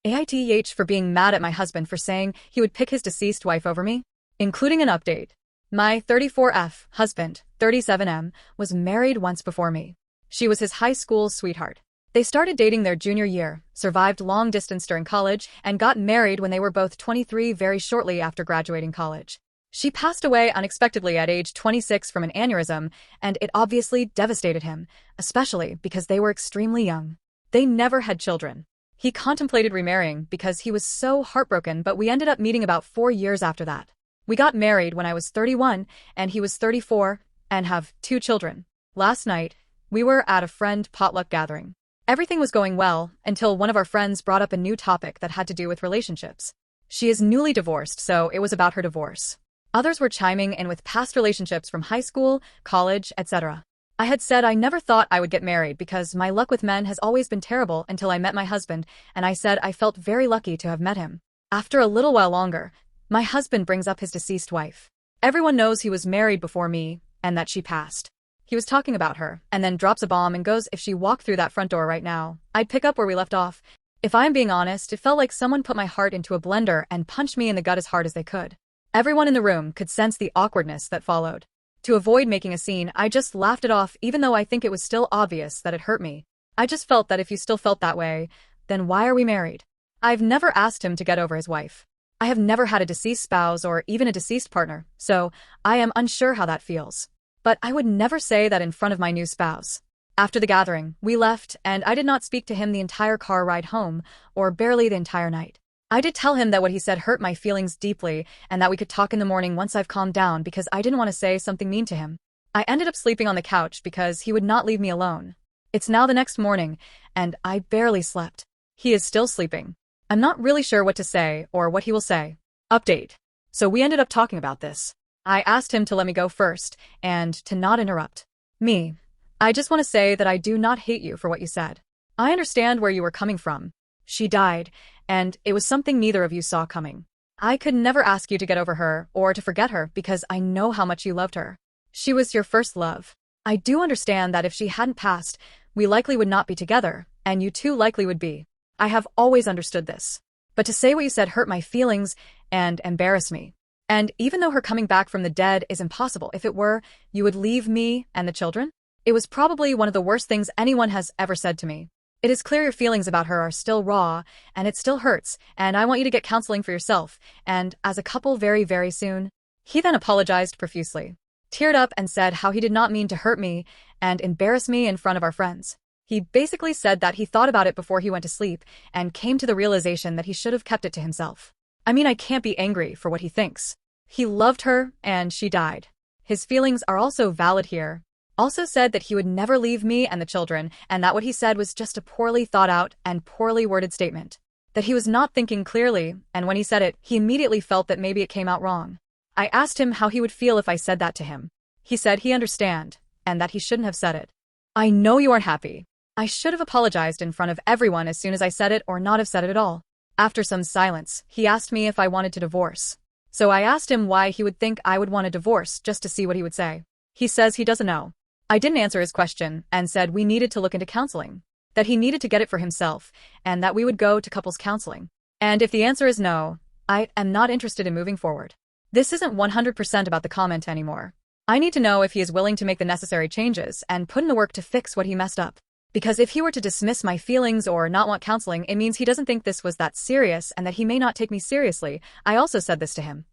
AITH for being mad at my husband for saying he would pick his deceased wife over me, including an update. My 34F husband, 37M, was married once before me. She was his high school sweetheart. They started dating their junior year, survived long distance during college, and got married when they were both 23 very shortly after graduating college. She passed away unexpectedly at age 26 from an aneurysm, and it obviously devastated him, especially because they were extremely young. They never had children. He contemplated remarrying because he was so heartbroken, but we ended up meeting about 4 years after that. We got married when I was 31 and he was 34 and have 2 children. Last night, we were at a friend potluck gathering. Everything was going well until one of our friends brought up a new topic that had to do with relationships. She is newly divorced, so it was about her divorce. Others were chiming in with past relationships from high school, college, etc. I had said I never thought I would get married because my luck with men has always been terrible until I met my husband, and I said I felt very lucky to have met him. After a little while longer, my husband brings up his deceased wife. Everyone knows he was married before me and that she passed. He was talking about her, and then drops a bomb and goes, if she walked through that front door right now, I'd pick up where we left off. If I'm being honest, it felt like someone put my heart into a blender and punched me in the gut as hard as they could. Everyone in the room could sense the awkwardness that followed. To avoid making a scene, I just laughed it off, even though I think it was still obvious that it hurt me. I just felt that if you still felt that way, then why are we married? I've never asked him to get over his wife. I have never had a deceased spouse or even a deceased partner, so I am unsure how that feels. But I would never say that in front of my new spouse. After the gathering, we left, and I did not speak to him the entire car ride home, or barely the entire night. I did tell him that what he said hurt my feelings deeply, and that we could talk in the morning once I've calmed down because I didn't want to say something mean to him. I ended up sleeping on the couch because he would not leave me alone. It's now the next morning, and I barely slept. He is still sleeping. I'm not really sure what to say or what he will say. Update. So we ended up talking about this. I asked him to let me go first, and to not interrupt me. I just want to say that I do not hate you for what you said. I understand where you were coming from. She died, and it was something neither of you saw coming. I could never ask you to get over her or to forget her because I know how much you loved her. She was your first love. I do understand that if she hadn't passed, we likely would not be together, and you two likely would be. I have always understood this. But to say what you said hurt my feelings and embarrassed me. And even though her coming back from the dead is impossible, if it were, you would leave me and the children? It was probably one of the worst things anyone has ever said to me. It is clear your feelings about her are still raw, and it still hurts, and I want you to get counseling for yourself, and as a couple very, very soon. He then apologized profusely, teared up and said how he did not mean to hurt me and embarrass me in front of our friends. He basically said that he thought about it before he went to sleep and came to the realization that he should have kept it to himself. I mean, I can't be angry for what he thinks. He loved her, and she died. His feelings are also valid here. Also said that he would never leave me and the children, and that what he said was just a poorly thought out and poorly worded statement. That he was not thinking clearly, and when he said it, he immediately felt that maybe it came out wrong. I asked him how he would feel if I said that to him. He said he understand, and that he shouldn't have said it. I know you aren't happy. I should have apologized in front of everyone as soon as I said it or not have said it at all. After some silence, he asked me if I wanted to divorce. So I asked him why he would think I would want a divorce just to see what he would say. He says he doesn't know. I didn't answer his question and said we needed to look into counseling, that he needed to get it for himself, and that we would go to couples counseling. And if the answer is no, I am not interested in moving forward. This isn't 100% about the comment anymore. I need to know if he is willing to make the necessary changes and put in the work to fix what he messed up. Because if he were to dismiss my feelings or not want counseling, it means he doesn't think this was that serious and that he may not take me seriously. I also said this to him.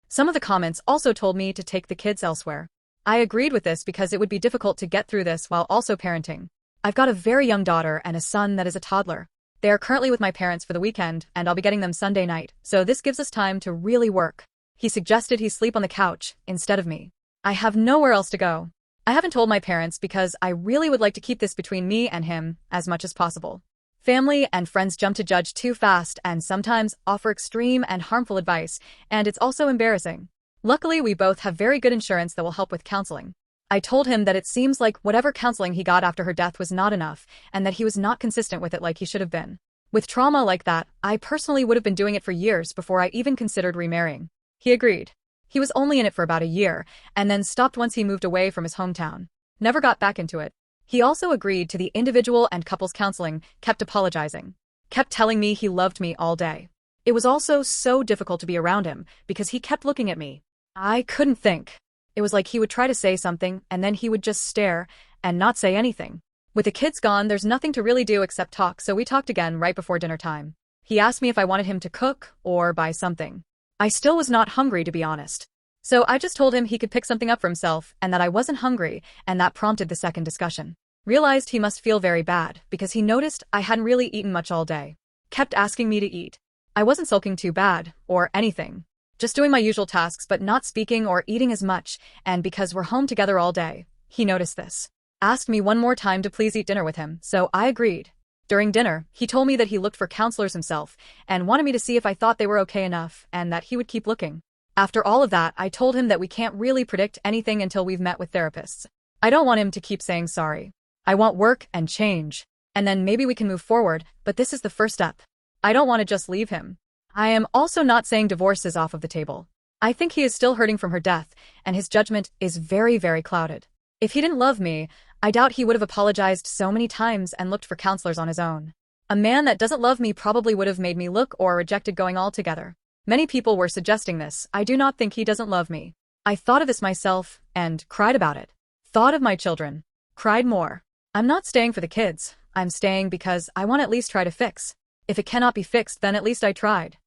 Some of the comments also told me to take the kids elsewhere. I agreed with this because it would be difficult to get through this while also parenting. I've got a very young daughter and a son that is a toddler. They are currently with my parents for the weekend, and I'll be getting them Sunday night, so this gives us time to really work. He suggested he sleep on the couch instead of me. I have nowhere else to go. I haven't told my parents because I really would like to keep this between me and him as much as possible. Family and friends jump to judge too fast and sometimes offer extreme and harmful advice, and it's also embarrassing. Luckily, we both have very good insurance that will help with counseling. I told him that it seems like whatever counseling he got after her death was not enough, and that he was not consistent with it like he should have been. With trauma like that, I personally would have been doing it for years before I even considered remarrying. He agreed. He was only in it for about a year, and then stopped once he moved away from his hometown. Never got back into it. He also agreed to the individual and couples counseling, kept apologizing. Kept telling me he loved me all day. It was also so difficult to be around him because he kept looking at me. I couldn't think. It was like he would try to say something and then he would just stare and not say anything. With the kids gone, there's nothing to really do except talk, so we talked again right before dinner time. He asked me if I wanted him to cook or buy something. I still was not hungry, to be honest. So I just told him he could pick something up for himself and that I wasn't hungry, and that prompted the second discussion. Realized he must feel very bad because he noticed I hadn't really eaten much all day. Kept asking me to eat. I wasn't sulking too bad or anything. Just doing my usual tasks but not speaking or eating as much, and because we're home together all day, he noticed this. Asked me one more time to please eat dinner with him, so I agreed. During dinner, he told me that he looked for counselors himself and wanted me to see if I thought they were okay enough and that he would keep looking. After all of that, I told him that we can't really predict anything until we've met with therapists. I don't want him to keep saying sorry. I want work and change. And then maybe we can move forward, but this is the first step. I don't want to just leave him. I am also not saying divorce is off of the table. I think he is still hurting from her death, and his judgment is very, very clouded. If he didn't love me, I doubt he would have apologized so many times and looked for counselors on his own. A man that doesn't love me probably would have made me look or rejected going altogether. Many people were suggesting this. I do not think he doesn't love me. I thought of this myself and cried about it. Thought of my children. Cried more. I'm not staying for the kids. I'm staying because I want to at least try to fix. If it cannot be fixed, then at least I tried.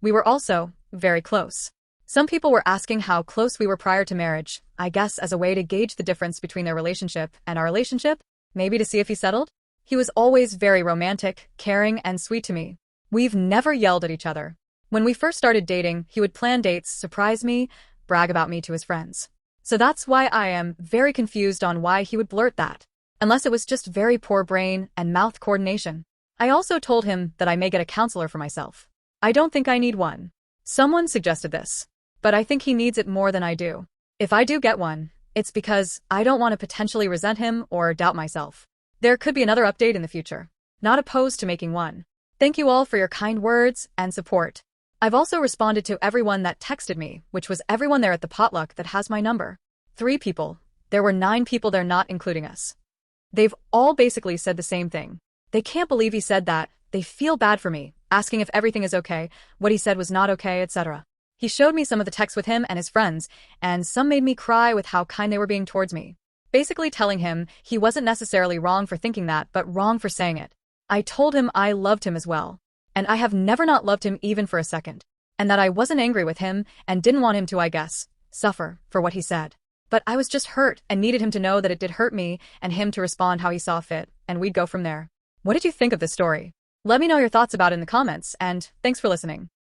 We were also very close. Some people were asking how close we were prior to marriage, I guess as a way to gauge the difference between their relationship and our relationship, maybe to see if he settled. He was always very romantic, caring, and sweet to me. We've never yelled at each other. When we first started dating, he would plan dates, surprise me, brag about me to his friends. So that's why I am very confused on why he would blurt that. Unless it was just very poor brain and mouth coordination. I also told him that I may get a counselor for myself. I don't think I need one. Someone suggested this. But I think he needs it more than I do. If I do get one, it's because I don't want to potentially resent him or doubt myself. There could be another update in the future. Not opposed to making one. Thank you all for your kind words and support. I've also responded to everyone that texted me, which was everyone there at the potluck that has my number. 3 people. There were 9 people there, not including us. They've all basically said the same thing. They can't believe he said that. They feel bad for me, asking if everything is okay, what he said was not okay, etc. He showed me some of the texts with him and his friends, and some made me cry with how kind they were being towards me. Basically telling him he wasn't necessarily wrong for thinking that, but wrong for saying it. I told him I loved him as well. And I have never not loved him even for a second. And that I wasn't angry with him and didn't want him to, I guess, suffer for what he said. But I was just hurt and needed him to know that it did hurt me and him to respond how he saw fit, and we'd go from there. What did you think of this story? Let me know your thoughts about it in the comments, and thanks for listening.